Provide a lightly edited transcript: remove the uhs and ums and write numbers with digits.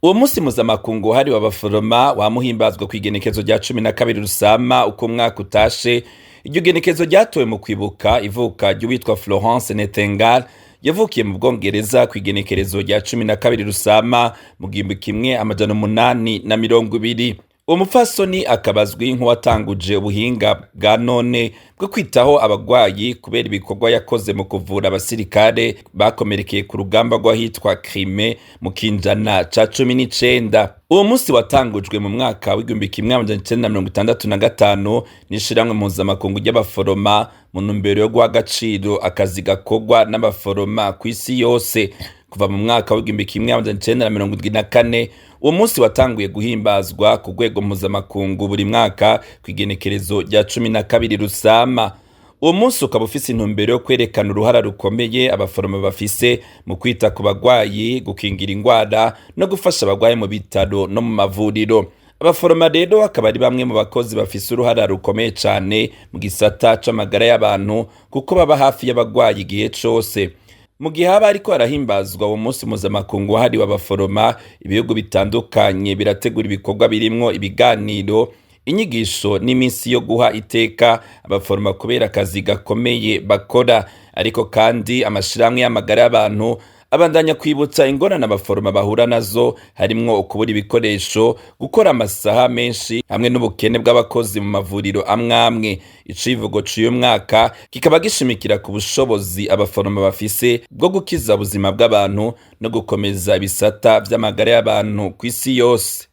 Uwo musi mpuzamakungu wahariwe abaforoma wamuhimbazwa kw'igenekezo rya 12 Rusama uko umwaka utashe. Iryo genekezo ryatowe mu kwibuka ivuka ry'uwitwa Florence Nightingale yavukiye mu Bwongereza kw'igenekerezo rya 12 Rusama mu 1820. Uwo mupfasoni akabazwi nk'uwatanguje ubuhinga bwa none bwo kwitaho abagwayi kubera ibikorwa yakoze mu kuvura abasirikare bakomerekeye ku rugamba rw'ahitwa 𝐃𝐚𝐯 mu kinjana ca 19. Uwo musi watangujwe mu mwaka w'1965 n'ishirahamwe mpuzamakungu ry'abaforoma mu ntumbero yo guha agaciro akazi gakorwa n'abaforoma kw'isi yose. Kuva mu mwaka w'1974 uwo musi watanguye guhimbazwa ku rwego mpuzamakungu buri mwaka kw'igenekerezo rya 12 Rusama. Uwo musi ukaba ufise intumbero yo kwerekana uruhara rukomeye abaforoma bafise mu kwita ku bagwayi, gukingira ingwara no gufasha abagwayi mu bitaro no mu mavuriro. Abaforoma rero akaba ari bamwe mu bakozi bafise uruhara rukomeye cane mu gisata c'amagara y'abantu kuko baba hafi y'abagwayi igihe cose. Mu gihe haba ariko harahimbazwa uwo musi mpuzamakungu wahariwe abaforoma, ibihugu bitandukanye birategura ibikorwa birimwo ibiganiro, inyigisho n'imisi yo guha iteka abaforoma kubera akazi gakomeye bakora. Ariko kandi amashirahamwe y'amagara y'abantu abandanya kwibutsa ingorane abaforoma bahura nazo, harimwo ukubura ibikoresho, gukora amasaha menshi hamwe n'ubukene bw'abakozi mu mavuriro amwamwe. Icivugo c'uyu mwaka kikaba gishimikira ku bushobozi abaforoma bafise bwo gukiza ubuzima bw'abantu no gukomeza ibisata vy'amagara y'abantu kw'isi yose.